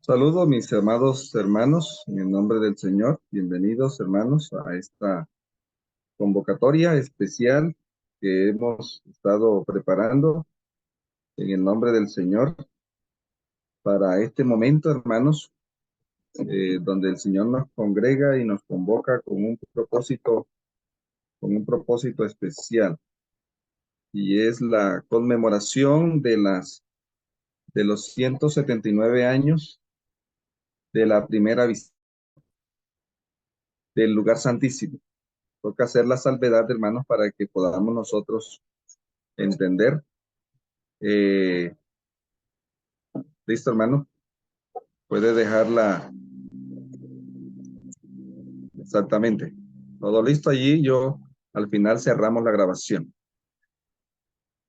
Saludos mis amados hermanos, en el nombre del Señor. Bienvenidos hermanos a esta convocatoria especial que hemos estado preparando en el nombre del Señor para este momento, hermanos, donde el Señor nos congrega y nos convoca con un propósito especial, y es la conmemoración de los 179 años de la primera visita del lugar santísimo. Toca hacer la salvedad, hermanos, para que podamos nosotros entender. Eh, ¿Listo, hermano? Puede dejarla exactamente. Todo listo allí. Yo al final cerramos la grabación.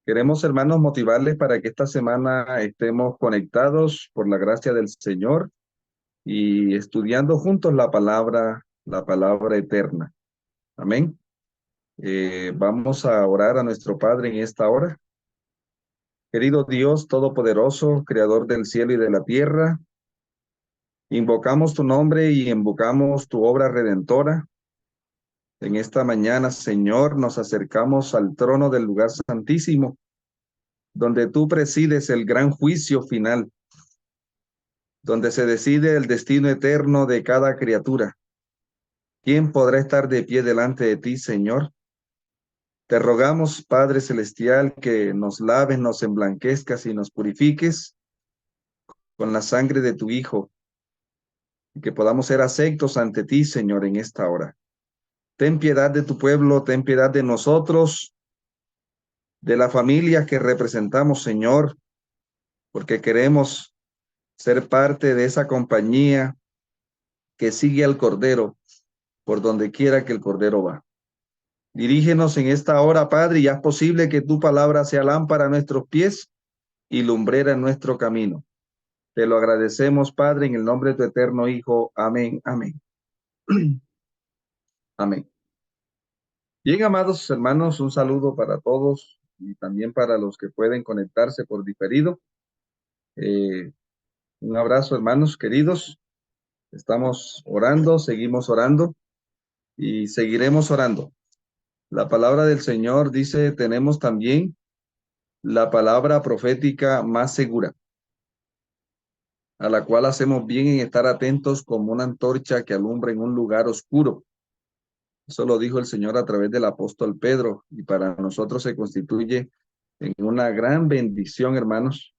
Queremos, hermanos, motivarles para que esta semana estemos conectados por la gracia del Señor y estudiando juntos la palabra eterna. Amén. Vamos a orar a nuestro Padre en esta hora. Querido Dios Todopoderoso, Creador del cielo y de la tierra, invocamos tu nombre y invocamos tu obra redentora. En esta mañana, Señor, nos acercamos al trono del lugar santísimo, donde tú presides el gran juicio final, donde se decide el destino eterno de cada criatura. ¿Quién podrá estar de pie delante de ti, Señor? Te rogamos, Padre Celestial, que nos laves, nos emblanquezcas y nos purifiques con la sangre de tu Hijo, y que podamos ser aceptos ante ti, Señor, en esta hora. Ten piedad de tu pueblo, ten piedad de nosotros, de la familia que representamos, Señor, porque queremos ser parte de esa compañía que sigue al Cordero por donde quiera que el Cordero va. Dirígenos en esta hora, Padre, y haz posible que tu palabra sea lámpara a nuestros pies y lumbrera en nuestro camino. Te lo agradecemos, Padre, en el nombre de tu eterno Hijo. Amén, amén. Amén. Bien, amados hermanos, un saludo para todos y también para los que pueden conectarse por diferido. Un abrazo, hermanos queridos. Estamos orando, seguimos orando y seguiremos orando. La palabra del Señor dice, tenemos también la palabra profética más segura, a la cual hacemos bien en estar atentos como una antorcha que alumbra en un lugar oscuro. Eso lo dijo el Señor a través del apóstol Pedro, y para nosotros se constituye en una gran bendición, hermanos,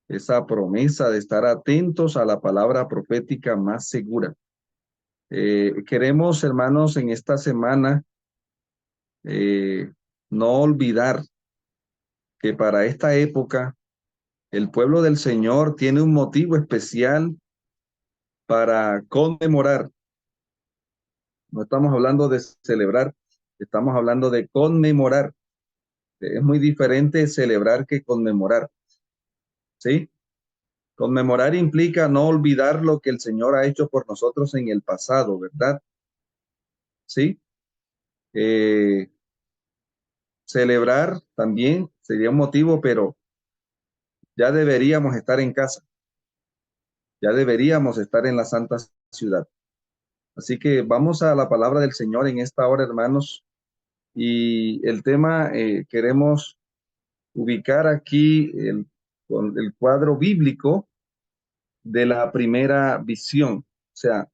esa promesa de estar atentos a la palabra profética más segura. Queremos, hermanos, en esta semana eh, no olvidar que para esta época el pueblo del Señor tiene un motivo especial para conmemorar. No estamos hablando de celebrar, estamos hablando de conmemorar. Es muy diferente celebrar que conmemorar, ¿sí? Conmemorar implica no olvidar lo que el Señor ha hecho por nosotros en el pasado, ¿verdad? ¿Sí? Eh, Celebrar también sería un motivo, pero ya deberíamos estar en casa, ya deberíamos estar en la santa ciudad. Así que vamos a la palabra del Señor en esta hora, hermanos, y el tema queremos ubicar aquí con el cuadro bíblico de la primera visión. O sea,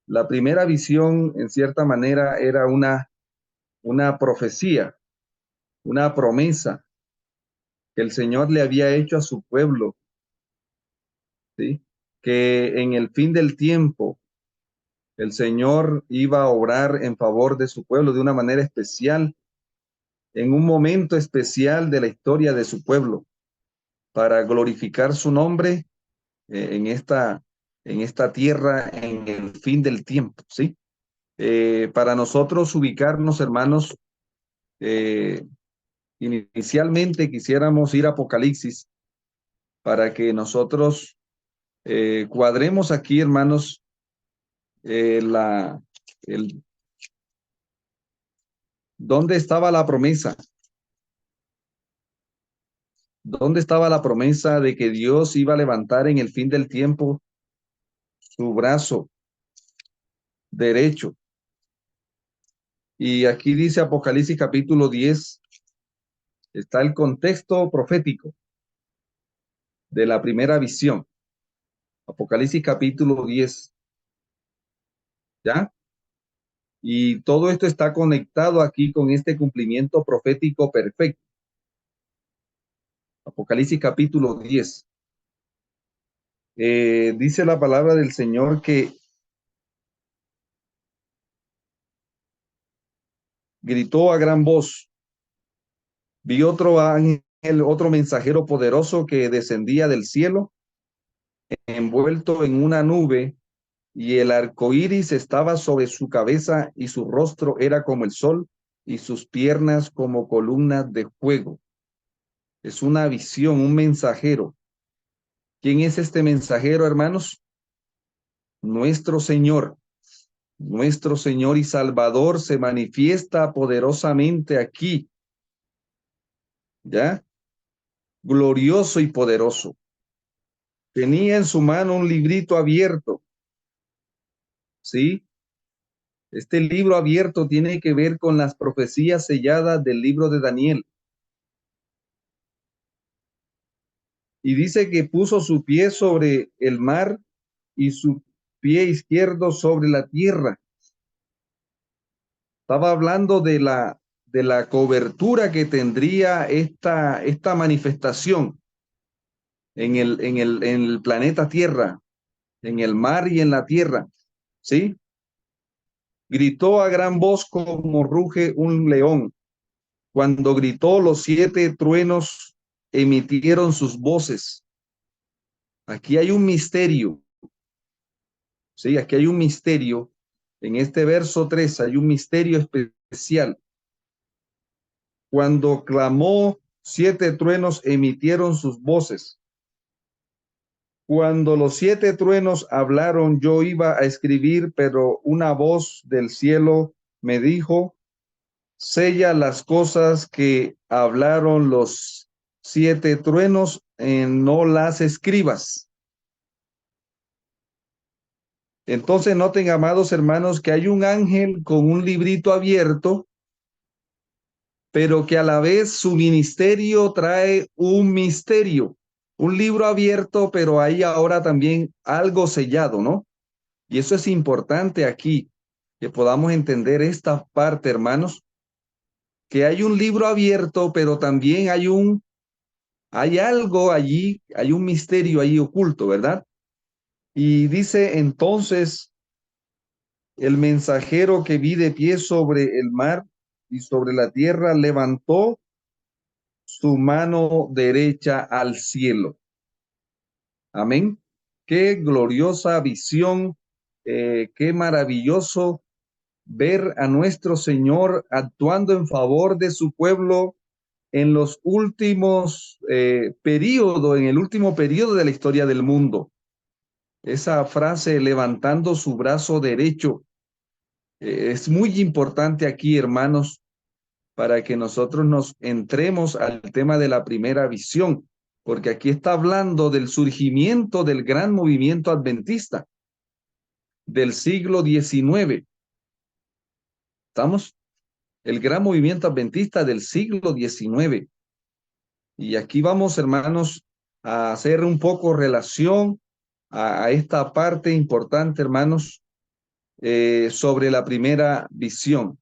la primera visión en cierta manera era una profecía, una promesa que el Señor le había hecho a su pueblo, ¿sí? Que en el fin del tiempo el Señor iba a obrar en favor de su pueblo de una manera especial, en un momento especial de la historia de su pueblo, para glorificar su nombre en esta tierra en el fin del tiempo, ¿sí? Para nosotros ubicarnos, hermanos, eh, inicialmente quisiéramos ir a Apocalipsis para que nosotros cuadremos aquí, hermanos, eh, la, el, ¿dónde estaba la promesa? ¿Dónde estaba la promesa de que Dios iba a levantar en el fin del tiempo su brazo derecho. Y aquí dice Apocalipsis capítulo 10, está el contexto profético de la primera visión. Apocalipsis capítulo 10, ¿ya? Y todo esto está conectado aquí con este cumplimiento profético perfecto. Apocalipsis capítulo 10. Dice la palabra del Señor que gritó a gran voz. Vi otro ángel, otro mensajero poderoso que descendía del cielo, envuelto en una nube, y el arco iris estaba sobre su cabeza, y su rostro era como el sol, y sus piernas como columnas de fuego. Es una visión, un mensajero. ¿Quién es este mensajero, hermanos? Nuestro Señor. Nuestro Señor y Salvador se manifiesta poderosamente aquí, ¿ya? Glorioso y poderoso. Tenía en su mano un librito abierto, ¿sí? Este libro abierto tiene que ver con las profecías selladas del libro de Daniel. Y dice que puso su pie sobre el mar y su pie izquierdo sobre la tierra. Estaba hablando de la cobertura que tendría esta manifestación en el planeta Tierra, en el mar y en la tierra, ¿sí? Gritó a gran voz como ruge un león. Cuando gritó, los 7 truenos emitieron sus voces. Aquí hay un misterio, ¿sí? Aquí hay un misterio. En este verso 3 hay un misterio especial. Cuando clamó, 7 truenos emitieron sus voces. Cuando los 7 truenos hablaron, yo iba a escribir, pero una voz del cielo me dijo: sella las cosas que hablaron los 7 truenos, no las escribas. Entonces noten, amados hermanos, que hay un ángel con un librito abierto, pero que a la vez su ministerio trae un misterio, un libro abierto, pero hay ahora también algo sellado, ¿no? Y eso es importante aquí, que podamos entender esta parte, hermanos, que hay un libro abierto, pero también hay algo allí, hay un misterio ahí oculto, ¿verdad? Y dice entonces el mensajero que vi de pie sobre el mar y sobre la tierra levantó su mano derecha al cielo. Amén. Qué gloriosa visión, qué maravilloso ver a nuestro Señor actuando en favor de su pueblo en los últimos periodos, en el último periodo de la historia del mundo. Esa frase, levantando su brazo derecho, es muy importante aquí, hermanos, para que nosotros nos entremos al tema de la primera visión, porque aquí está hablando del surgimiento del gran movimiento adventista del siglo XIX. ¿Estamos? El gran movimiento adventista del siglo XIX. Y aquí vamos, hermanos, a hacer un poco relación a esta parte importante, hermanos, sobre la primera visión.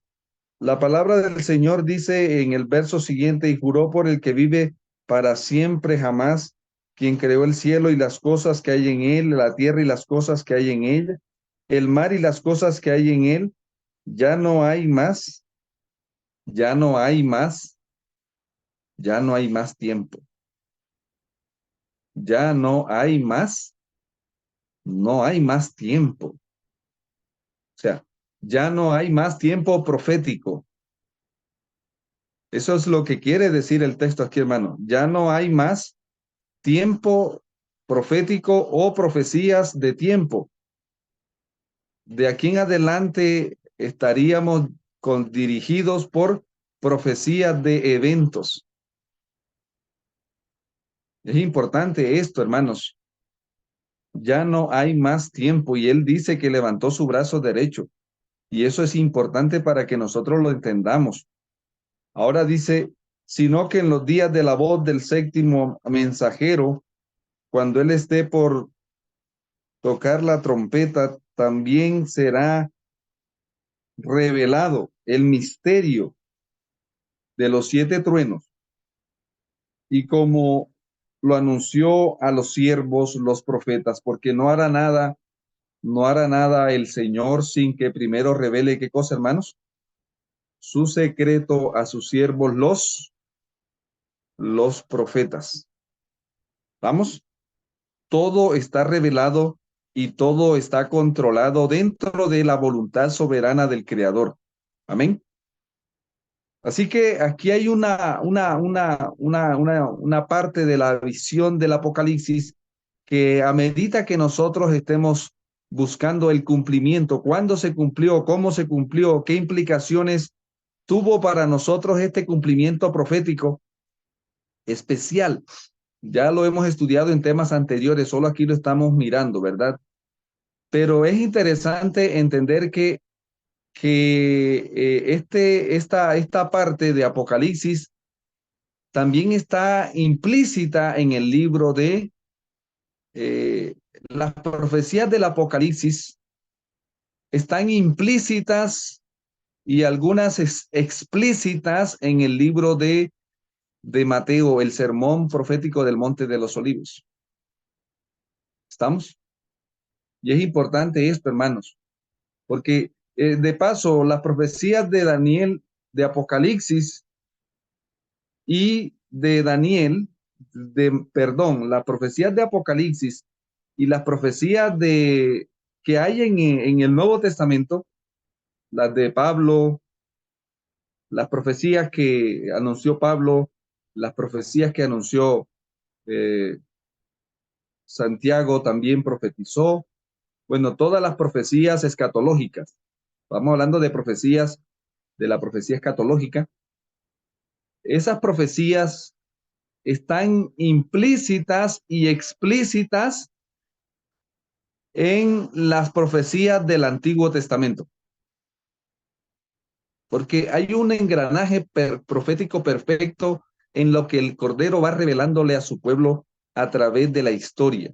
La palabra del Señor dice en el verso siguiente: y juró por el que vive para siempre jamás, quien creó el cielo y las cosas que hay en él, la tierra y las cosas que hay en ella, el mar y las cosas que hay en él. Ya no hay más, ya no hay más, ya no hay más tiempo. Ya no hay más, no hay más tiempo. O sea, ya no hay más tiempo profético. Eso es lo que quiere decir el texto aquí, hermano. Ya no hay más tiempo profético o profecías de tiempo. De aquí en adelante estaríamos dirigidos por profecías de eventos. Es importante esto, hermanos. Ya no hay más tiempo y él dice que levantó su brazo derecho. Y eso es importante para que nosotros lo entendamos. Ahora dice, sino que en los días de la voz del séptimo mensajero, cuando él esté por tocar la trompeta, también será revelado el misterio de los siete truenos. Y como lo anunció a los siervos, los profetas, porque no hará nada el Señor sin que primero revele qué cosa, hermanos, su secreto a sus siervos, los profetas. ¿Vamos? Todo está revelado y todo está controlado dentro de la voluntad soberana del Creador. Amén. Así que aquí hay una parte de la visión del Apocalipsis que a medida que nosotros estemos buscando el cumplimiento, cuándo se cumplió, cómo se cumplió, qué implicaciones tuvo para nosotros este cumplimiento profético especial. Ya lo hemos estudiado en temas anteriores, solo aquí lo estamos mirando, ¿verdad? Pero es interesante entender que esta parte de Apocalipsis también está implícita en el libro de eh, las profecías del Apocalipsis, están implícitas y algunas explícitas en el libro de Mateo, el sermón profético del Monte de los Olivos. ¿Estamos? Y es importante esto, hermanos, porque de paso, las profecías de Daniel, de Apocalipsis y de Daniel, perdón, las profecías de Apocalipsis y las profecías que hay en el Nuevo Testamento, las de Pablo, las profecías que anunció Pablo, las profecías que anunció eh, Santiago también profetizó, bueno, todas las profecías escatológicas. Vamos hablando de profecías, de la profecía escatológica. Esas profecías están implícitas y explícitas en las profecías del Antiguo Testamento, porque hay un engranaje profético perfecto en lo que el Cordero va revelándole a su pueblo a través de la historia.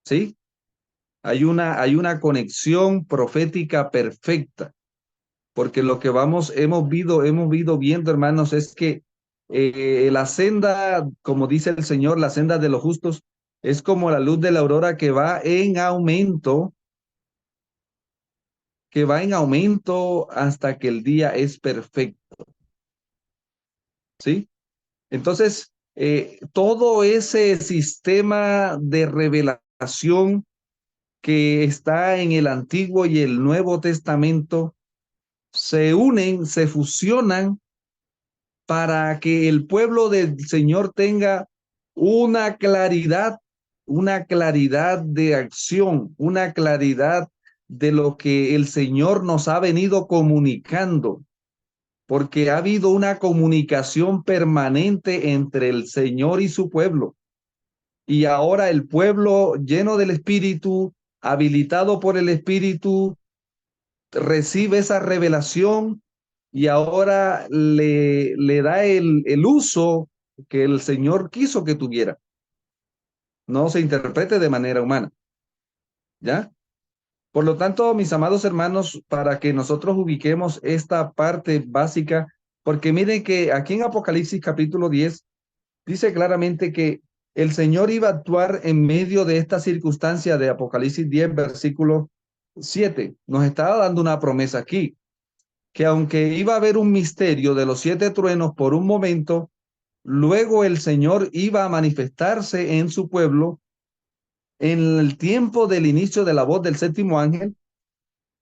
¿Sí? Hay una conexión profética perfecta, porque lo que hemos ido viendo, hermanos, es que la senda, como dice el Señor, la senda de los justos es como la luz de la aurora que va en aumento hasta que el día es perfecto, ¿sí? Entonces, todo ese sistema de revelación que está en el Antiguo y el Nuevo Testamento se unen, se fusionan para que el pueblo del Señor tenga una claridad, una claridad de acción, una claridad de lo que el Señor nos ha venido comunicando, porque ha habido una comunicación permanente entre el Señor y su pueblo. Y ahora el pueblo lleno del Espíritu, habilitado por el Espíritu, recibe esa revelación y ahora le da el uso que el Señor quiso que tuviera. No se interprete de manera humana, ¿ya? Por lo tanto, mis amados hermanos, para que nosotros ubiquemos esta parte básica, porque miren que aquí en Apocalipsis capítulo 10 dice claramente que el Señor iba a actuar en medio de esta circunstancia de Apocalipsis 10, versículo 7. Nos estaba dando una promesa aquí, que aunque iba a haber un misterio de los siete truenos por un momento, luego el Señor iba a manifestarse en su pueblo en el tiempo del inicio de la voz del séptimo ángel,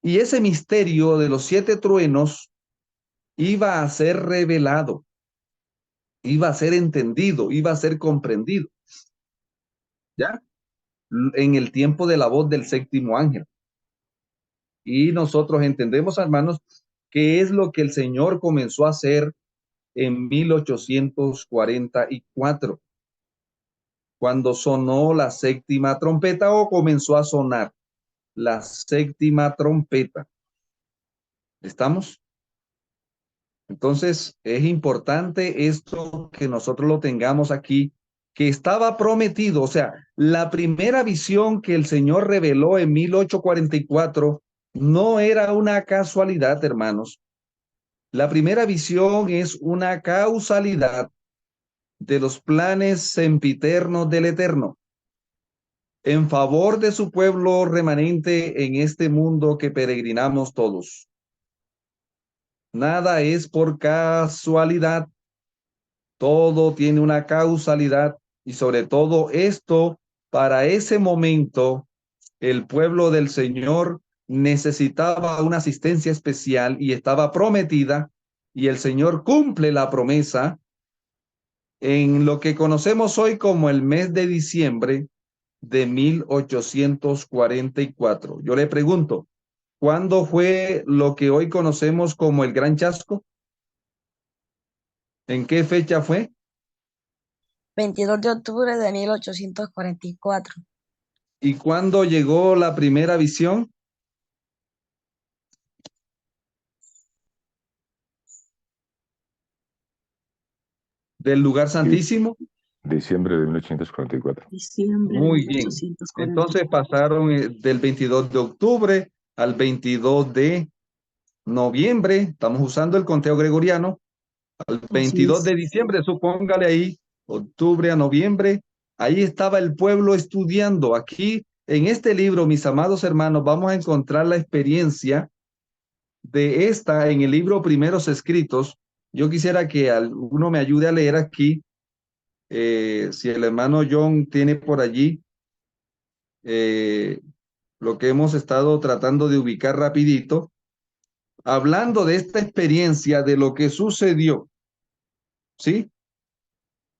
y ese misterio de los siete truenos iba a ser revelado, iba a ser entendido, iba a ser comprendido, ¿ya? En el tiempo de la voz del séptimo ángel. Y nosotros entendemos, hermanos, qué es lo que el Señor comenzó a hacer en 1844. cuando sonó la séptima trompeta o comenzó a sonar la séptima trompeta. ¿Estamos? Entonces, es importante esto que nosotros lo tengamos aquí, que estaba prometido. O sea, la primera visión que el Señor reveló en 1844 no era una casualidad, hermanos. La primera visión es una causalidad de los planes sempiternos del Eterno en favor de su pueblo remanente en este mundo que peregrinamos todos. Nada es por casualidad, todo tiene una causalidad y sobre todo esto, para ese momento, el pueblo del Señor necesitaba una asistencia especial y estaba prometida y el Señor cumple la promesa en lo que conocemos hoy como el mes de diciembre de 1844. Yo le pregunto, ¿cuándo fue lo que hoy conocemos como el Gran Chasco? ¿En qué fecha fue? 22 de octubre de 1844. ¿Y cuándo llegó la primera visión del lugar Di- santísimo? Diciembre de 1844. Diciembre de Muy bien. Entonces 1844. pasaron del 22 de octubre al 22 de noviembre. Estamos usando el conteo gregoriano. Al Así 22 es. de diciembre, supóngale ahí, octubre a noviembre, ahí estaba el pueblo estudiando. Aquí, en este libro, mis amados hermanos, vamos a encontrar la experiencia de esta en el libro Primeros Escritos. Yo quisiera que alguno me ayude a leer aquí, si el hermano John tiene por allí eh, lo que hemos estado tratando de ubicar rapidito, hablando de esta experiencia, de lo que sucedió, ¿sí?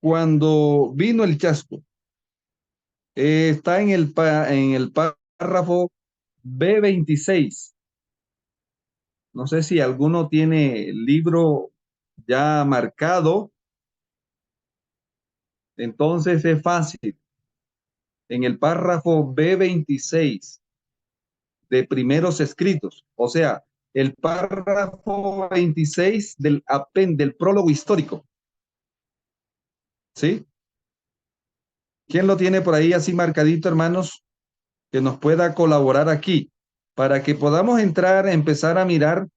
Cuando vino el chasco. Está en en el párrafo B26. No sé si alguno tiene el libro ya marcado, entonces es fácil. En el párrafo B26 de primeros escritos, o sea, el párrafo 26 del prólogo histórico, ¿sí? ¿Quién lo tiene por ahí así marcadito, hermanos? Que nos pueda colaborar aquí para que podamos entrar, empezar a mirar.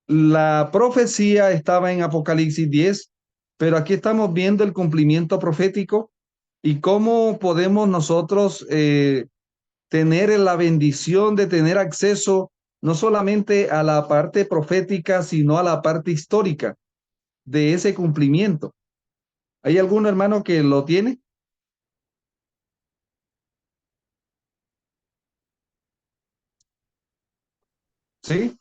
La profecía estaba en Apocalipsis 10, pero aquí estamos viendo el cumplimiento profético y cómo podemos nosotros tener la bendición de tener acceso no solamente a la parte profética, sino a la parte histórica de ese cumplimiento. ¿Hay algún hermano que lo tiene? ¿Sí?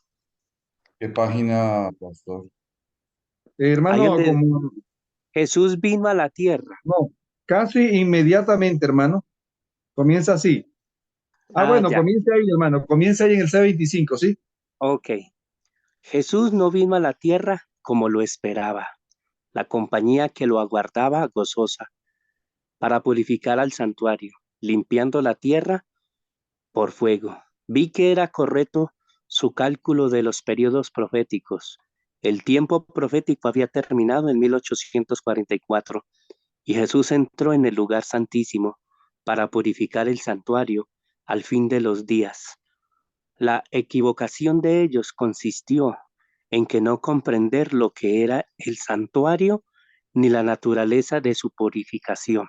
¿Qué página, pastor? Ahí Hermano, donde como Jesús vino a la tierra. no, casi inmediatamente, hermano. Comienza así. Ah, Bueno, ya. comienza ahí, hermano. Comienza ahí en el C25, ¿sí? Ok. Jesús no vino a la tierra como lo esperaba. La compañía que lo aguardaba gozosa para purificar al santuario, limpiando la tierra por fuego. Vi que era correcto su cálculo de los periodos proféticos. El tiempo profético había terminado en 1844 y Jesús entró en el lugar santísimo para purificar el santuario al fin de los días. La equivocación de ellos consistió en que no comprender lo que era el santuario ni la naturaleza de su purificación.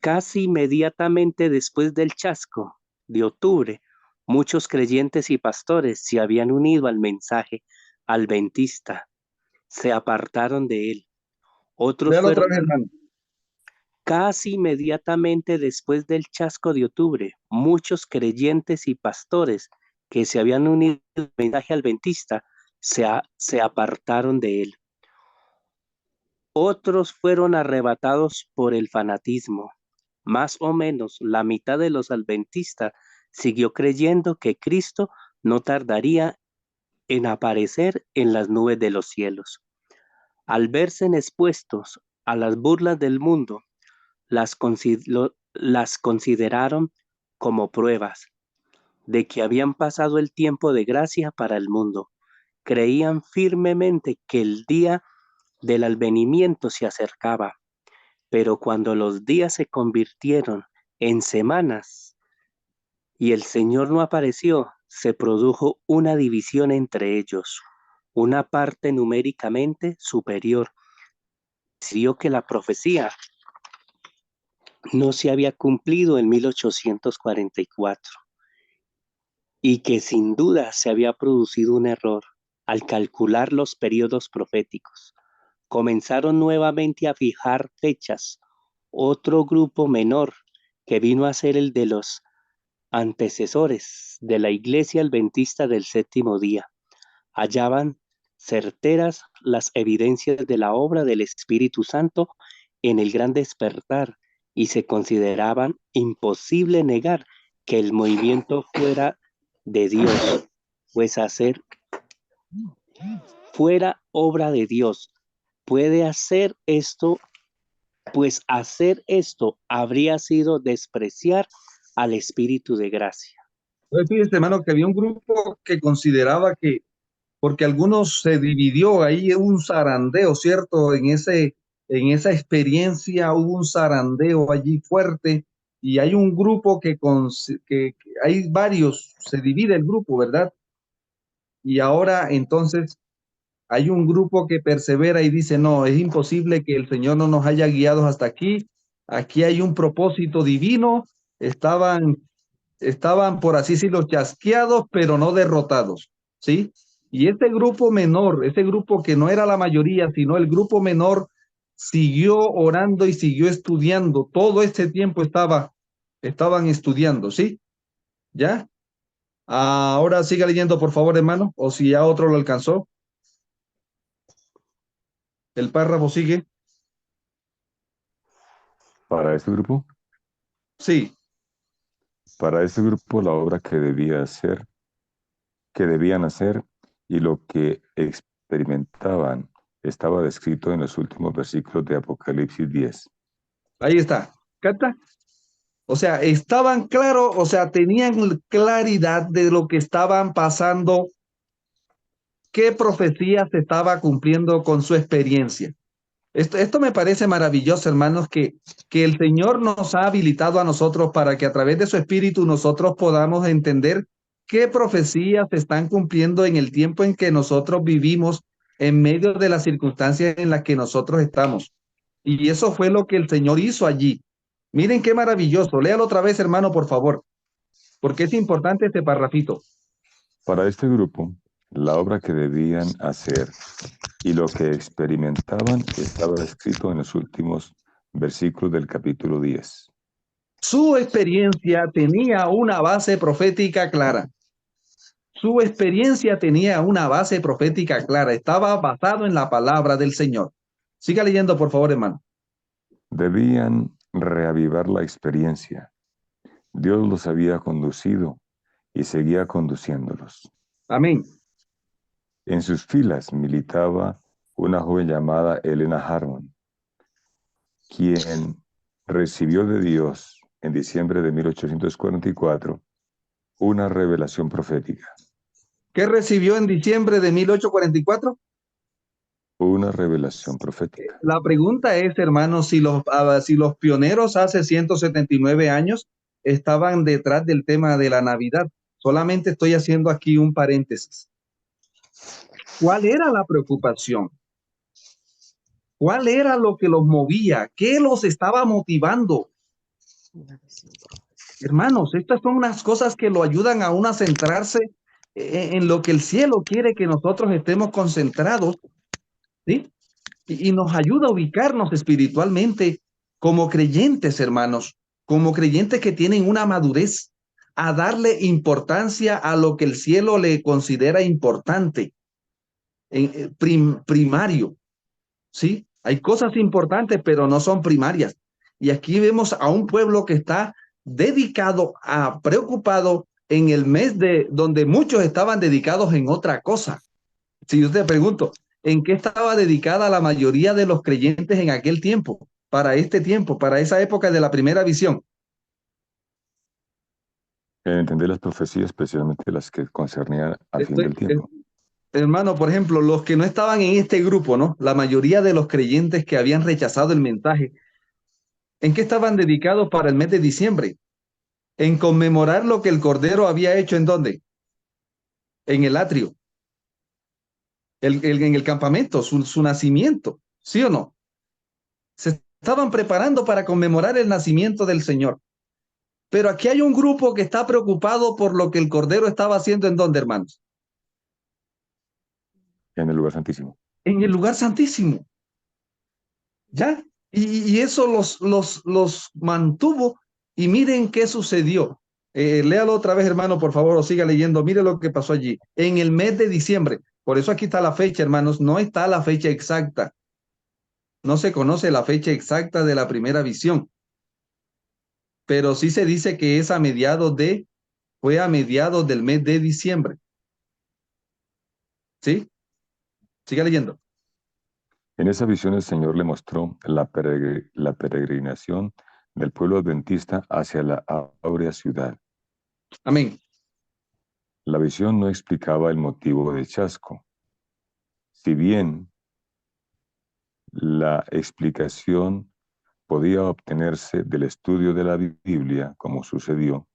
Casi inmediatamente después del chasco de octubre, muchos creyentes y pastores se habían unido al mensaje adventista, se apartaron de él. Otros Léalo otra fueron vez, hermano. casi inmediatamente después del chasco de octubre, muchos creyentes y pastores que se habían unido al mensaje adventista se apartaron de él. Otros fueron arrebatados por el fanatismo. Más o menos la mitad de los adventistas siguió creyendo que Cristo no tardaría en aparecer en las nubes de los cielos. Al verse expuestos a las burlas del mundo, las consideraron como pruebas de que habían pasado el tiempo de gracia para el mundo. Creían firmemente que el día del advenimiento se acercaba, pero cuando los días se convirtieron en semanas y el Señor no apareció, se produjo una división entre ellos. Una parte numéricamente superior decidió que la profecía no se había cumplido en 1844 y que sin duda se había producido un error al calcular los periodos proféticos. Comenzaron nuevamente a fijar fechas. Otro grupo menor, que vino a ser el de los antecesores de la Iglesia Adventista del Séptimo Día, hallaban certeras las evidencias de la obra del Espíritu Santo en el gran despertar y se consideraban imposible negar que el movimiento fuera de Dios, pues fuera obra de Dios. Puede hacer esto, pues hacer esto habría sido despreciar al Espíritu de gracia. Entonces, fíjese, hermano, que había un grupo que consideraba que, porque algunos se dividió ahí un zarandeo, ¿cierto? En esa experiencia hubo un zarandeo allí fuerte y hay un grupo que hay varios, se divide el grupo, ¿verdad? Y ahora entonces hay un grupo que persevera y dice, no, es imposible que el Señor no nos haya guiado hasta aquí. Aquí hay un propósito divino. Estaban, por así decirlo, chasqueados, pero no derrotados, ¿sí? Y este grupo menor, ese grupo que no era la mayoría, sino el grupo menor, siguió orando y siguió estudiando. Todo este tiempo estaban estudiando, ¿sí? ¿Ya? Ahora siga leyendo, por favor, hermano, o si ya otro lo alcanzó. El párrafo sigue. Para este grupo, Sí, la obra que debían hacer y lo que experimentaban estaba descrito en los últimos versículos de Apocalipsis 10. ahí está. ¿Capta? O sea, estaban claros, o sea, tenían claridad de lo que estaban pasando, qué profecía se estaba cumpliendo con su experiencia. Esto me parece maravilloso, hermanos, que el Señor nos ha habilitado a nosotros para que a través de su Espíritu nosotros podamos entender qué profecías se están cumpliendo en el tiempo en que nosotros vivimos, en medio de las circunstancias en las que nosotros estamos. Y eso fue lo que el Señor hizo allí. Miren qué maravilloso. Léalo otra vez, hermano, por favor, porque es importante este parrafito. Para este grupo, la obra que debían hacer y lo que experimentaban estaba escrito en los últimos versículos del capítulo 10. Su experiencia tenía una base profética clara. Su experiencia tenía una base profética clara. Estaba basado en la palabra del Señor. Siga leyendo, por favor, hermano. Debían reavivar la experiencia. Dios los había conducido y seguía conduciéndolos. Amén. En sus filas militaba una joven llamada Elena Harmon, quien recibió de Dios en diciembre de 1844 una revelación profética. ¿Qué recibió en diciembre de 1844? Una revelación profética. La pregunta es, hermano, si los pioneros hace 179 años estaban detrás del tema de la Navidad. Solamente estoy haciendo aquí un paréntesis. ¿Cuál era la preocupación? ¿Cuál era lo que los movía? ¿Qué los estaba motivando? Hermanos, estas son unas cosas que lo ayudan a uno a centrarse en lo que el cielo quiere que nosotros estemos concentrados, ¿sí? Y nos ayuda a ubicarnos espiritualmente como creyentes, hermanos, como creyentes que tienen una madurez, a darle importancia a lo que el cielo le considera importante, primario, ¿sí? Hay cosas importantes, pero no son primarias. Y aquí vemos a un pueblo que está dedicado, preocupado en el mes donde muchos estaban dedicados en otra cosa. Si yo te pregunto, en qué estaba dedicada la mayoría de los creyentes en aquel tiempo, para esa época de la primera visión. En entender las profecías, especialmente las que concernían al fin del tiempo. Hermano, por ejemplo, los que no estaban en este grupo, ¿no? La mayoría de los creyentes que habían rechazado el mensaje, ¿en qué estaban dedicados para el mes de diciembre? En conmemorar lo que el Cordero había hecho, ¿en dónde? En el atrio, en el campamento, su nacimiento, ¿sí o no? Se estaban preparando para conmemorar el nacimiento del Señor. Pero aquí hay un grupo que está preocupado por lo que el Cordero estaba haciendo, ¿en dónde, hermanos? En el lugar santísimo. En el lugar santísimo. ¿Ya? Y eso los mantuvo. Y miren qué sucedió. Léalo otra vez, hermano, por favor, o siga leyendo. Mire lo que pasó allí. En el mes de diciembre. Por eso aquí está la fecha, hermanos. No está la fecha exacta. No se conoce la fecha exacta de la primera visión. Pero sí se dice que es fue a mediados del mes de diciembre. ¿Sí? Siga leyendo. En esa visión el Señor le mostró la peregrinación del pueblo adventista hacia la áurea ciudad. Amén. La visión no explicaba el motivo del chasco. Si bien la explicación podía obtenerse del estudio de la Biblia, como sucedió,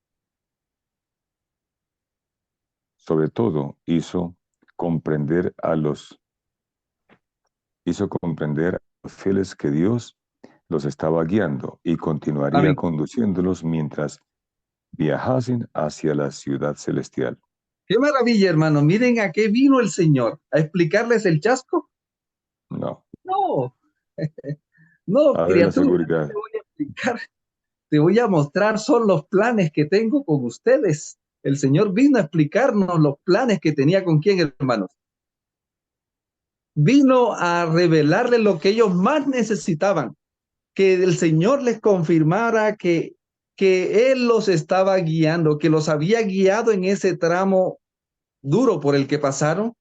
sobre todo hizo comprender a los fieles que Dios los estaba guiando y continuaría Amén. conduciéndolos mientras viajasen hacia la ciudad celestial. Qué maravilla, hermano. Miren a qué vino el Señor. ¿A explicarles el chasco? No, No, no, a ver la criatura. seguridad. Te voy a explicar, te voy a mostrar son los planes que tengo con ustedes. El Señor vino a explicarnos los planes que tenía con quién, hermanos. Vino a revelarles lo que ellos más necesitaban, que el Señor les confirmara que Él los estaba guiando, que los había guiado en ese tramo duro por el que pasaron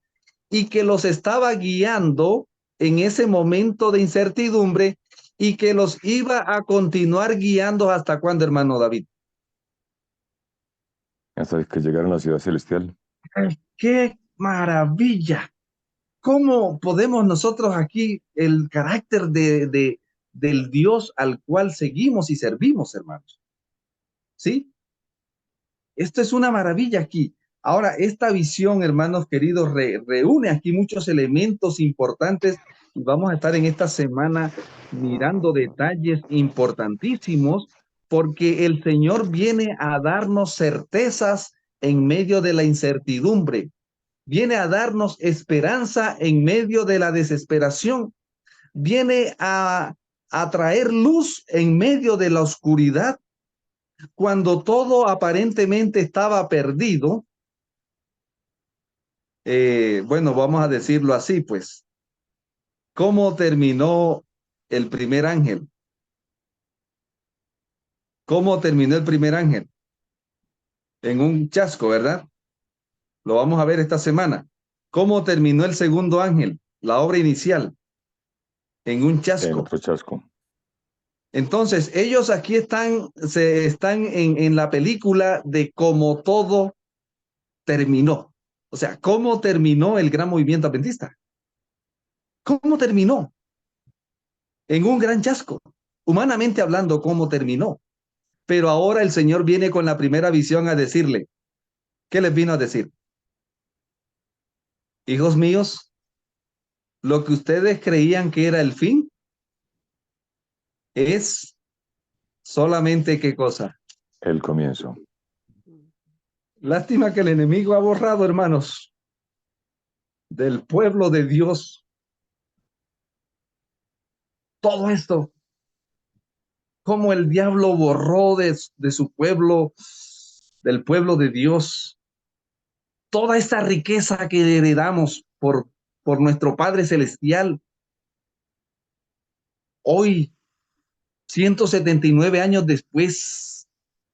y que los estaba guiando en ese momento de incertidumbre y que los iba a continuar guiando hasta cuándo, hermano David. Hasta que llegaron a la ciudad celestial. ¡Qué maravilla! ¿Cómo podemos nosotros aquí el carácter del Dios al cual seguimos y servimos, hermanos? ¿Sí? Esto es una maravilla aquí. Ahora, esta visión, hermanos queridos, reúne aquí muchos elementos importantes y vamos a estar en esta semana mirando detalles importantísimos porque el Señor viene a darnos certezas en medio de la incertidumbre, viene a darnos esperanza en medio de la desesperación, viene a traer luz en medio de la oscuridad. Cuando todo aparentemente estaba perdido, bueno, vamos a decirlo así, pues, ¿cómo terminó el primer ángel? ¿Cómo terminó el primer ángel? En un chasco, ¿verdad? Lo vamos a ver esta semana. ¿Cómo terminó el segundo ángel? La obra inicial, en un En chasco. otro chasco. Entonces, ellos aquí están en la película de cómo todo terminó. O sea, ¿cómo terminó el gran movimiento adventista? ¿Cómo terminó? En un gran chasco. Humanamente hablando, ¿cómo terminó? Pero ahora el Señor viene con la primera visión a decirle, ¿qué les vino a decir? Hijos míos, lo que ustedes creían que era el fin es solamente qué cosa. El comienzo. Lástima que el enemigo ha borrado, hermanos, del pueblo de Dios todo esto. Cómo el diablo borró de su pueblo, del pueblo de Dios, toda esta riqueza que heredamos por nuestro Padre Celestial. Hoy, 179 años después,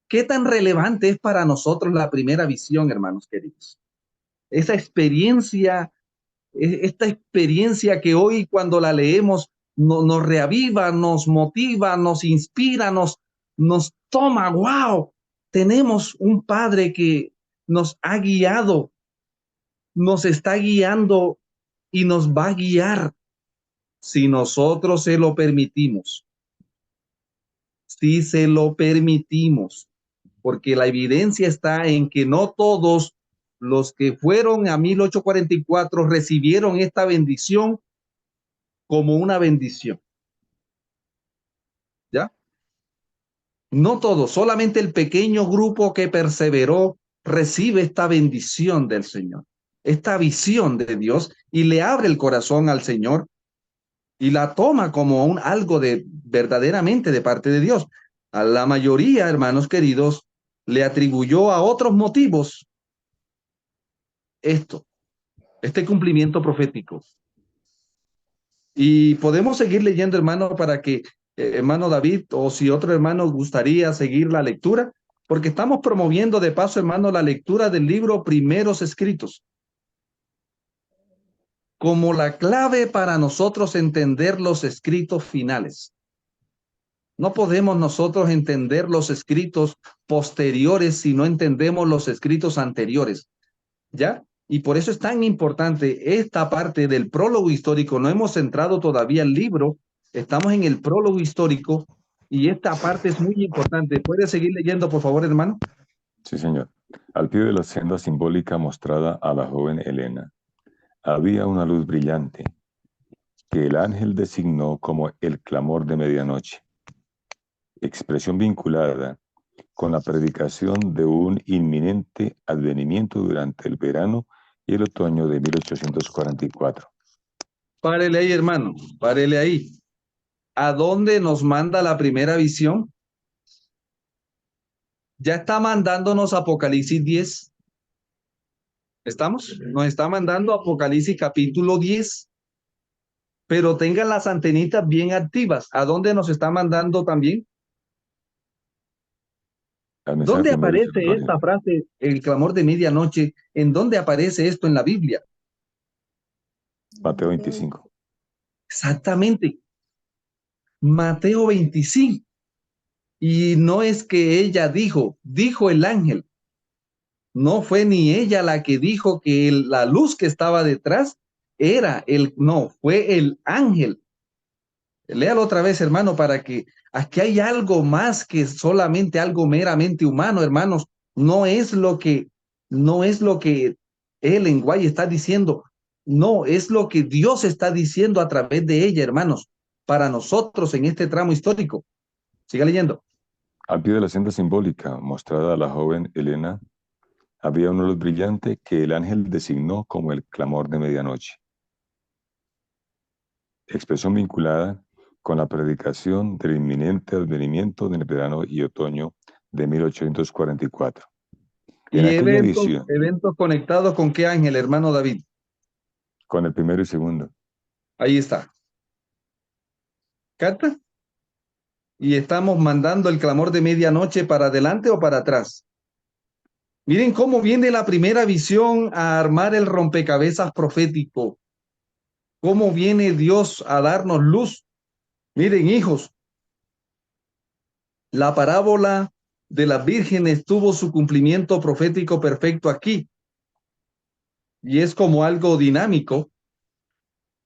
¿qué tan relevante es para nosotros la primera visión, hermanos queridos? Esa experiencia esta experiencia que hoy cuando la leemos nos reaviva, nos motiva, nos inspira, nos toma. ¡Wow! Tenemos un Padre que nos ha guiado, nos está guiando y nos va a guiar si nosotros se lo permitimos. Si se lo permitimos, porque la evidencia está en que no todos los que fueron a 1844 recibieron esta bendición como una bendición. ¿Ya? No todos, solamente el pequeño grupo que perseveró recibe esta bendición del Señor, esta visión de Dios y le abre el corazón al Señor y la toma como algo de verdaderamente de parte de Dios. A la mayoría, hermanos queridos, le atribuyó a otros motivos este cumplimiento profético. Y podemos seguir leyendo, hermano, para que, hermano David, o si otro hermano gustaría seguir la lectura, porque estamos promoviendo de paso, hermano, la lectura del libro Primeros Escritos, como la clave para nosotros entender los escritos finales. No podemos nosotros entender los escritos posteriores si no entendemos los escritos anteriores, ¿ya? Y por eso es tan importante esta parte del prólogo histórico. No hemos entrado todavía al libro, estamos en el prólogo histórico y esta parte es muy importante. ¿Puede seguir leyendo, por favor, hermano? Sí, señor. Al pie de la senda simbólica mostrada a la joven Helena, había una luz brillante que el ángel designó como el clamor de medianoche, expresión vinculada con la predicación de un inminente advenimiento durante el verano y el otoño de 1844. Párele ahí, hermano, párele ahí. ¿A dónde nos manda la primera visión? Ya está mandándonos Apocalipsis 10. ¿Estamos? Nos está mandando Apocalipsis capítulo 10. Pero tengan las antenitas bien activas. ¿A dónde nos está mandando también? ¿Dónde aparece esta frase, el clamor de medianoche? ¿En dónde aparece esto en la Biblia? Mateo 25. Exactamente. Mateo 25. Y no es que ella dijo el ángel. No fue ni ella la que dijo que la luz que estaba detrás no, fue el ángel. Léalo otra vez, hermano, para que aquí hay algo más que solamente algo meramente humano, hermanos. No es lo que Ellen White está diciendo. No, es lo que Dios está diciendo a través de ella, hermanos, para nosotros en este tramo histórico. Siga leyendo. Al pie de la senda simbólica mostrada a la joven Helena, había una luz brillante que el ángel designó como el clamor de medianoche, expresión vinculada con la predicación del inminente advenimiento del verano y otoño de 1844. En Y aquella visión, eventos conectados con qué ángel, hermano David. con el primero y segundo. Ahí está. ¿Capta? Y estamos mandando el clamor de medianoche para adelante o para atrás. Miren cómo viene la primera visión a armar el rompecabezas profético. Cómo viene Dios a darnos luz. Miren, hijos, la parábola de las vírgenes tuvo su cumplimiento profético perfecto aquí. Y es como algo dinámico,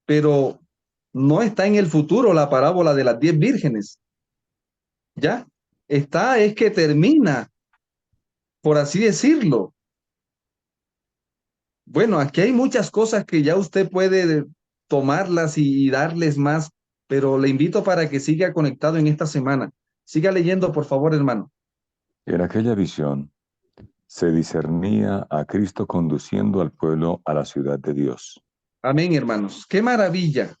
pero no está en el futuro la parábola de las 10 vírgenes. ¿Ya? Es que termina, por así decirlo. Bueno, aquí hay muchas cosas que ya usted puede tomarlas y darles más, pero le invito para que siga conectado en esta semana. Siga leyendo, por favor, hermano. En aquella visión se discernía a Cristo conduciendo al pueblo a la ciudad de Dios. Amén, hermanos. Qué maravilla.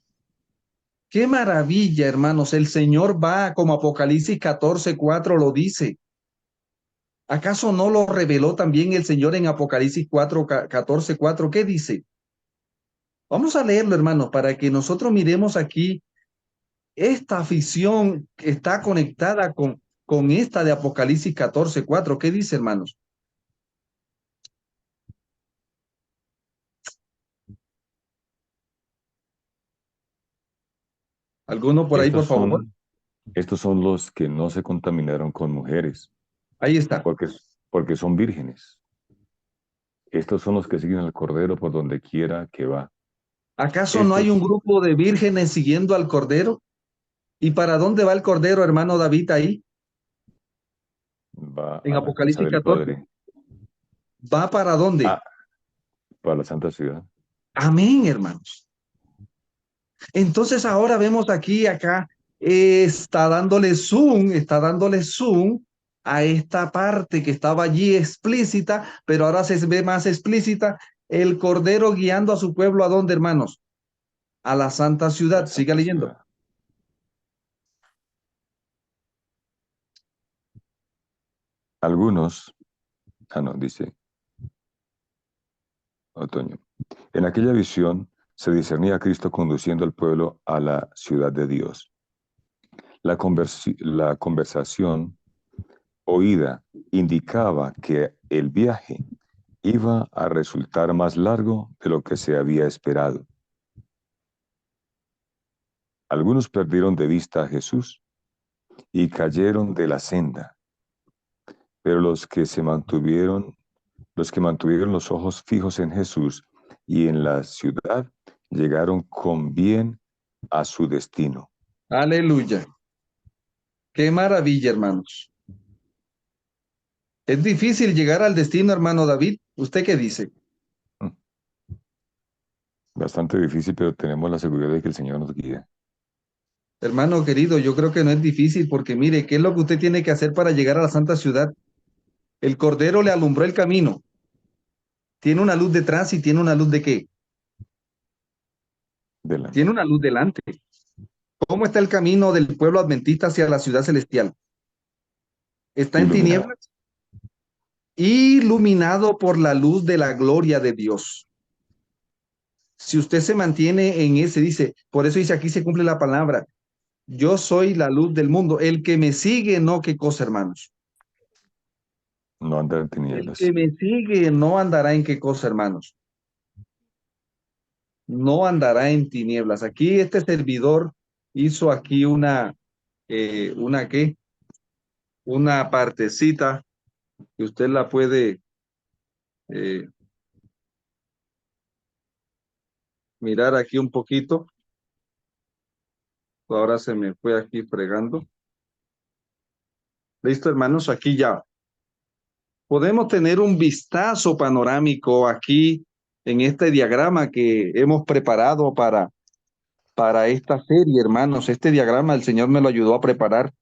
Qué maravilla, hermanos. El Señor va, como Apocalipsis 14:4 lo dice. ¿Acaso no lo reveló también el Señor en Apocalipsis 14:4? ¿Qué dice? Vamos a leerlo, hermanos, para que nosotros miremos aquí. Esta afición está conectada con esta de Apocalipsis 14:4. ¿Qué dice, hermanos? ¿Alguno por ahí, por favor? Estos son los que no se contaminaron con mujeres, Ahí está. porque son vírgenes. Estos son los que siguen al Cordero por donde quiera que va. ¿Acaso no hay un grupo de vírgenes siguiendo al Cordero? ¿Y para dónde va el Cordero, hermano David, ahí? Va En a la casa Apocalipsis del 14. Padre, ¿Va para dónde? para la Santa Ciudad. Amén, hermanos. Entonces ahora vemos aquí, acá, está dándole zoom a esta parte que estaba allí explícita, pero ahora se ve más explícita. El Cordero guiando a su pueblo, ¿a dónde, hermanos? A la Santa Ciudad. La Siga Santa leyendo. Ciudad. Algunos, dice Otoño. En aquella visión se discernía a Cristo conduciendo al pueblo a la ciudad de Dios. La conversación oída indicaba que el viaje iba a resultar más largo de lo que se había esperado. Algunos perdieron de vista a Jesús y cayeron de la senda, pero los que mantuvieron los ojos fijos en Jesús y en la ciudad llegaron con bien a su destino. Aleluya. Qué maravilla, hermanos. Es difícil llegar al destino, hermano David. ¿Usted qué dice? Bastante difícil, pero tenemos la seguridad de que el Señor nos guía. Hermano querido, yo creo que no es difícil porque mire, ¿qué es lo que usted tiene que hacer para llegar a la Santa Ciudad? El Cordero le alumbró el camino. Tiene una luz detrás y tiene una luz ¿de qué? Delante. Tiene una luz delante. ¿Cómo está el camino del pueblo adventista hacia la ciudad celestial? Está en Iluminado. tinieblas, iluminado por la luz de la gloria de Dios. Si usted se mantiene en ese, dice, por eso dice aquí se cumple la palabra, yo soy la luz del mundo. El que me sigue, no, ¿qué cosa, hermanos? No andar en El tinieblas. que me sigue no andará en qué cosa, hermanos. No andará en tinieblas. Aquí este servidor hizo aquí ¿qué? Una partecita que usted la puede eh, mirar aquí un poquito. Ahora se me fue aquí fregando. Listo, hermanos, aquí ya. Podemos tener un vistazo panorámico aquí en este diagrama que hemos preparado para esta serie, hermanos. Este diagrama el Señor me lo ayudó a preparar.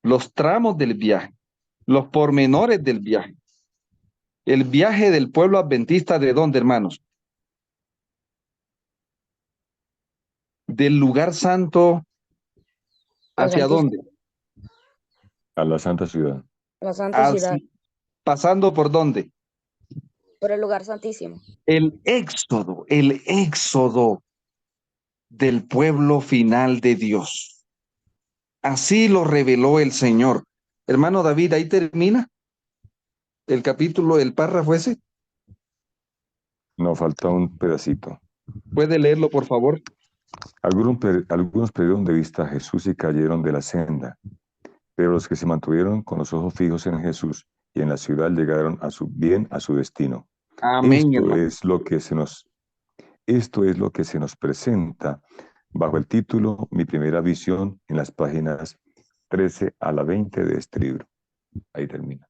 Los tramos del viaje, los pormenores del viaje. El viaje del pueblo adventista, ¿de dónde, hermanos? Del lugar santo, ¿hacia dónde? A la Santa Ciudad. La Santa Ciudad, ¿Pasando por dónde? por el lugar santísimo. El éxodo del pueblo final de Dios. Así lo reveló el Señor. Hermano David, ahí termina el capítulo, el párrafo ese. Nos falta un pedacito. ¿Puede leerlo, por favor? Algunos perdieron de vista a Jesús y cayeron de la senda, pero los que se mantuvieron con los ojos fijos en Jesús y en la ciudad llegaron a su destino. Amén, Esto hermano. es lo que se nos presenta bajo el título Mi primera visión en las páginas 13 a la 20 de este libro. Ahí termina.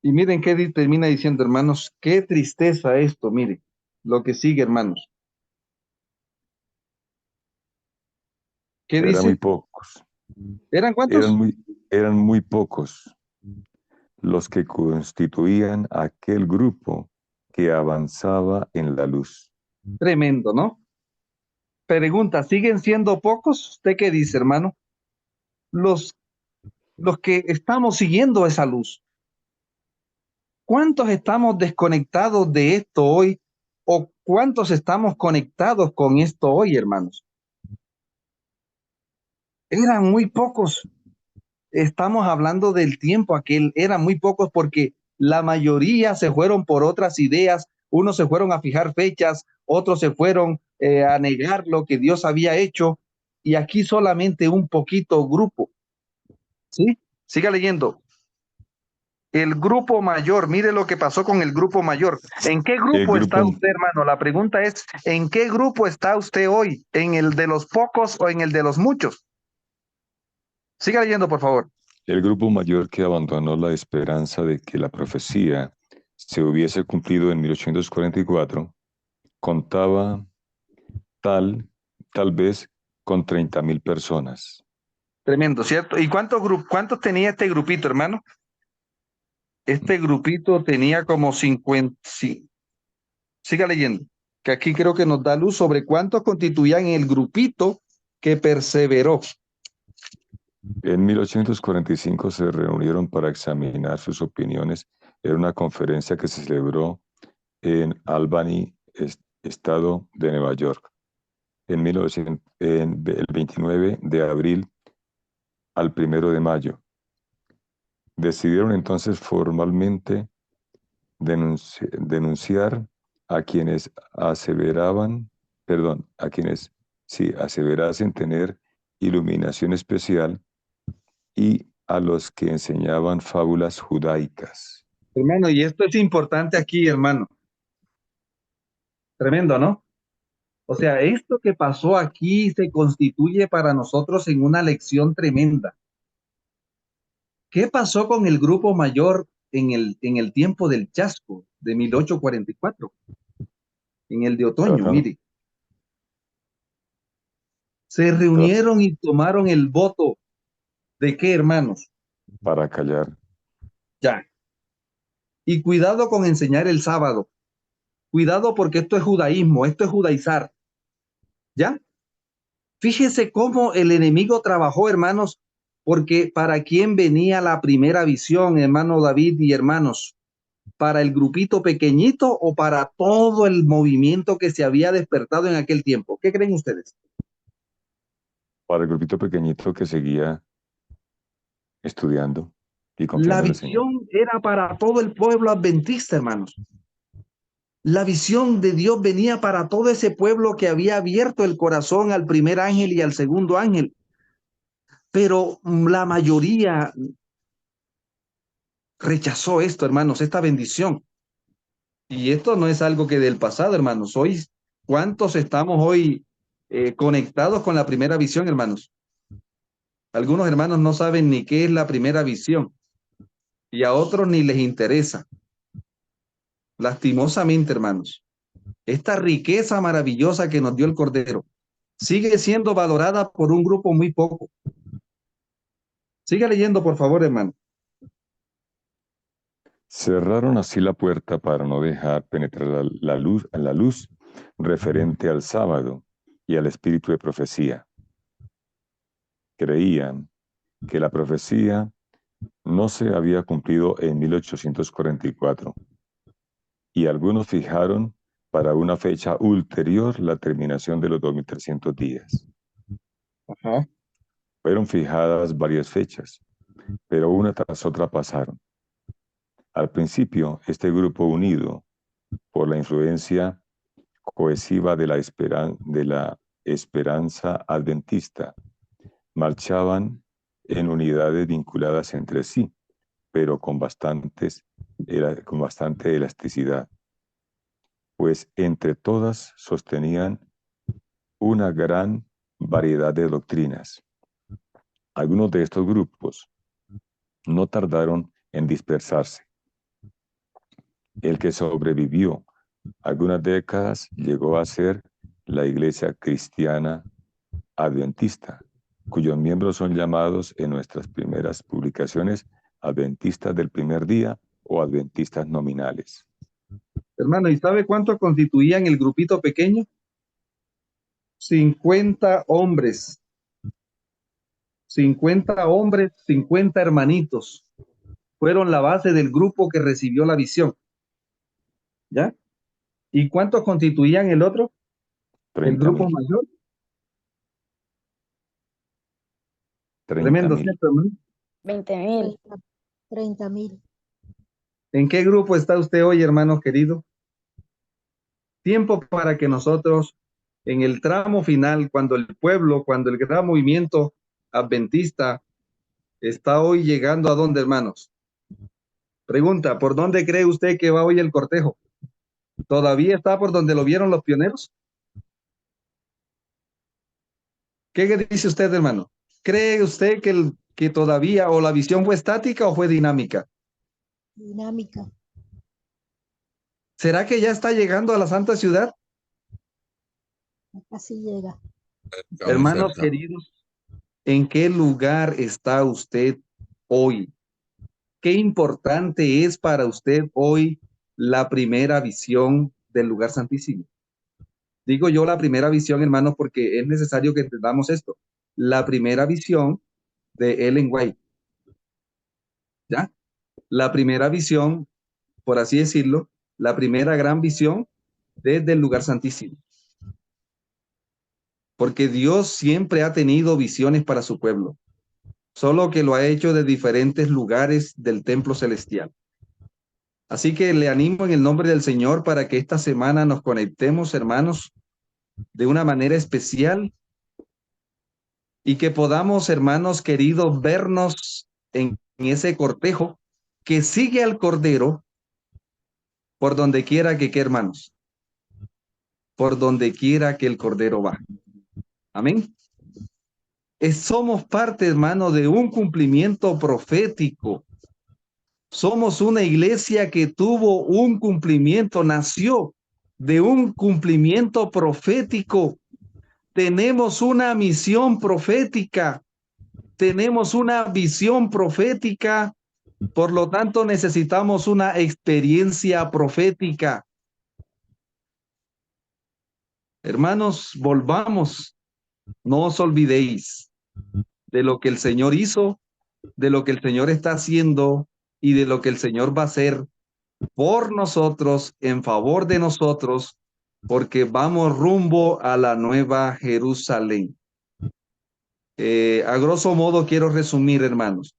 Y miren qué termina diciendo, hermanos, qué tristeza esto, miren, lo que sigue, hermanos. ¿Qué Eran dice? muy pocos. ¿Eran cuántos? Eran muy pocos los que constituían aquel grupo que avanzaba en la luz. Tremendo, ¿no? Pregunta, ¿siguen siendo pocos? ¿Usted qué dice, hermano? Los que estamos siguiendo esa luz. ¿Cuántos estamos desconectados de esto hoy? ¿O cuántos estamos conectados con esto hoy, hermanos? Eran muy pocos. Estamos hablando del tiempo aquel, eran muy pocos porque la mayoría se fueron por otras ideas, Unos se fueron a fijar fechas, otros se fueron a negar lo que Dios había hecho, y aquí solamente un poquito grupo. ¿Sí? Siga leyendo. El grupo mayor, mire lo que pasó con el grupo mayor. ¿En qué El grupo está grupo, usted, hermano? La pregunta es, ¿en qué grupo está usted hoy? ¿En el de los pocos o en el de los muchos? Siga leyendo, por favor. el grupo mayor que abandonó la esperanza de que la profecía se hubiese cumplido en 1844 contaba tal vez con 30.000 personas. Tremendo, ¿cierto? ¿Y cuántos tenía este grupito, hermano? Este grupito tenía como 50. Siga leyendo, que aquí creo que nos da luz sobre cuántos constituían el grupito que perseveró. En 1845 se reunieron para examinar sus opiniones en una conferencia que se celebró en Albany, estado de Nueva York, el 29 de abril al 1 de mayo. Decidieron entonces formalmente denunciar a quienes aseverasen tener iluminación especial y a los que enseñaban fábulas judaicas. Hermano, y esto es importante aquí, hermano. Tremendo, ¿no? O sea, esto que pasó aquí se constituye para nosotros en una lección tremenda. ¿Qué pasó con el grupo mayor en el tiempo del chasco de 1844? En el de otoño, Trataron, mire. Se tra- reunieron y tomaron el voto de qué, hermanos. para callar. Ya. Y cuidado con enseñar el sábado. Cuidado porque esto es judaísmo, esto es judaizar. ¿Ya? Fíjese cómo el enemigo trabajó, hermanos, porque para quién venía la primera visión, hermano David y hermanos, para el grupito pequeñito o para todo el movimiento que se había despertado en aquel tiempo. ¿Qué creen ustedes? Para el grupito pequeñito que seguía estudiando y La confiando en el Señor. visión era para todo el pueblo adventista, hermanos. La visión de Dios venía para todo ese pueblo que había abierto el corazón al primer ángel y al segundo ángel. Pero la mayoría rechazó esto, hermanos, esta bendición. Y esto no es algo que del pasado, hermanos. Hoy, ¿cuántos estamos hoy conectados con la primera visión, hermanos? Algunos hermanos no saben ni qué es la primera visión y a otros ni les interesa. Lastimosamente, hermanos, esta riqueza maravillosa que nos dio el Cordero sigue siendo valorada por un grupo muy poco. Siga leyendo, por favor, hermano. Cerraron así la puerta para no dejar penetrar la luz referente al sábado y al espíritu de profecía. Creían que la profecía no se había cumplido en 1844 y algunos fijaron para una fecha ulterior la terminación de los 2300 días. Ajá. Fueron fijadas varias fechas, pero una tras otra pasaron. Al principio, este grupo unido por la influencia cohesiva de la esperanza adventista marchaban en unidades vinculadas entre sí, pero con bastante elasticidad, pues entre todas sostenían una gran variedad de doctrinas. Algunos de estos grupos no tardaron en dispersarse. El que sobrevivió algunas décadas llegó a ser la Iglesia Cristiana Adventista, cuyos miembros son llamados en nuestras primeras publicaciones adventistas del primer día o adventistas nominales. Hermano, ¿y sabe cuánto constituían el grupito pequeño? 50 hombres. 50 hombres, 50 hermanitos. Fueron la base del grupo que recibió la visión. ¿Ya? ¿Y cuántos constituían el otro? El grupo 30.000. mayor. 30 Tremendo, mil. ¿cierto, hermano? 20.000. 30.000. ¿En qué grupo está usted hoy, hermano querido? tiempo para que nosotros en el tramo final, cuando el pueblo, cuando el gran movimiento adventista está hoy llegando a dónde, hermanos. Pregunta, ¿por dónde cree usted que va hoy el cortejo? ¿Todavía está por donde lo vieron los pioneros? ¿Qué dice usted, hermano? ¿Cree usted que todavía o la visión fue estática o fue dinámica? Dinámica. ¿Será que ya está llegando a la Santa Ciudad? Así llega. Está muy Hermanos cerca. queridos, ¿en qué lugar está usted hoy? ¿Qué importante es para usted hoy la primera visión del lugar santísimo? Digo yo la primera visión, hermanos, porque es necesario que entendamos esto. La primera visión de Ellen White, ¿ya? La primera visión, por así decirlo, la primera gran visión desde el lugar santísimo. Porque Dios siempre ha tenido visiones para su pueblo, solo que lo ha hecho de diferentes lugares del templo celestial. Así que le animo en el nombre del Señor para que esta semana nos conectemos, hermanos, de una manera especial y que podamos, hermanos queridos, vernos en ese cortejo que sigue al Cordero por donde quiera que, hermanos, por donde quiera que el Cordero va. Amén. Somos parte, hermano, de un cumplimiento profético. Somos una iglesia que tuvo un cumplimiento, nació de un cumplimiento profético. Tenemos una misión profética, tenemos una visión profética, por lo tanto necesitamos una experiencia profética. Hermanos, volvamos, no os olvidéis de lo que el Señor hizo, de lo que el Señor está haciendo y de lo que el Señor va a hacer por nosotros, en favor de nosotros, porque vamos rumbo a la nueva Jerusalén. A grosso modo quiero resumir, hermanos.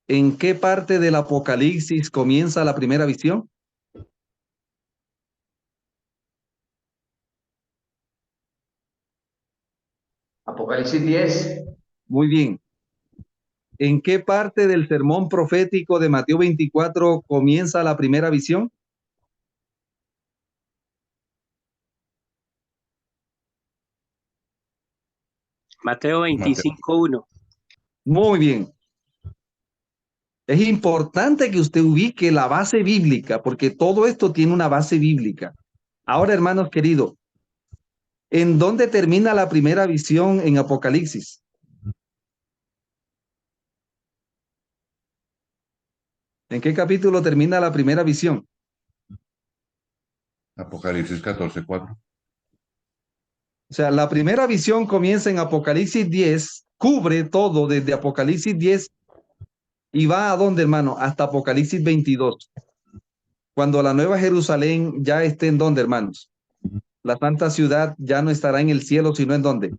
¿En qué parte del Apocalipsis comienza la primera visión? Apocalipsis 10. Muy bien. ¿En qué parte del sermón profético de Mateo 24 comienza la primera visión? Mateo 25:1. Muy bien. Es importante que usted ubique la base bíblica, porque todo esto tiene una base bíblica. Ahora, hermanos queridos, ¿en dónde termina la primera visión en Apocalipsis? ¿En qué capítulo termina la primera visión? Apocalipsis 14:4. O sea, la primera visión comienza en Apocalipsis 10, cubre todo desde Apocalipsis 10 y va a dónde, hermano, hasta Apocalipsis 22. Cuando la nueva Jerusalén ya esté en dónde, hermanos. La santa ciudad ya no estará en el cielo, sino en dónde.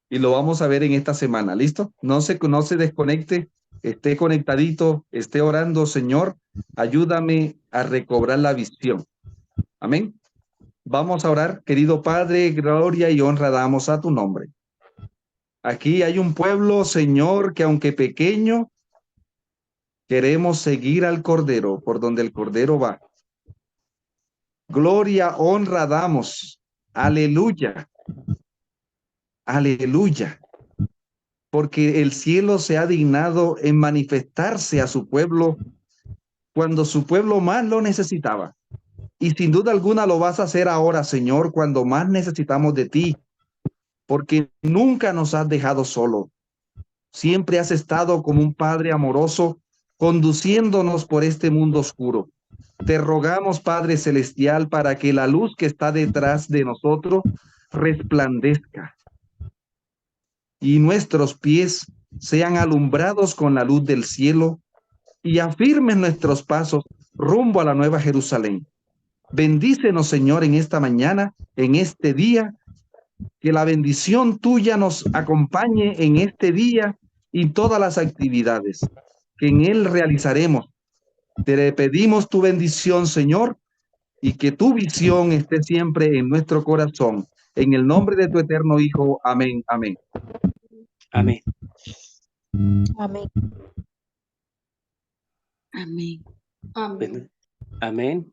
Y lo vamos a ver en esta semana, ¿listo? No se desconecte, esté conectadito, esté orando, Señor, ayúdame a recobrar la visión. Amén. Vamos a orar, querido Padre, gloria y honra damos a tu nombre. Aquí hay un pueblo, Señor, que aunque pequeño, queremos seguir al Cordero, por donde el Cordero va. Gloria, honra damos. Aleluya. Aleluya. Porque el cielo se ha dignado en manifestarse a su pueblo cuando su pueblo más lo necesitaba. Y sin duda alguna lo vas a hacer ahora, Señor, cuando más necesitamos de ti, porque nunca nos has dejado solo. Siempre has estado como un Padre amoroso, conduciéndonos por este mundo oscuro. Te rogamos, Padre Celestial, para que la luz que está detrás de nosotros resplandezca y nuestros pies sean alumbrados con la luz del cielo y afirmen nuestros pasos rumbo a la nueva Jerusalén. Bendícenos, Señor, en esta mañana, en este día, que la bendición tuya nos acompañe en este día y todas las actividades que en él realizaremos. Te pedimos tu bendición, Señor, y que tu visión esté siempre en nuestro corazón. En el nombre de tu eterno Hijo. Amén. Amén. Amén. Amén. Amén. Bueno, amén.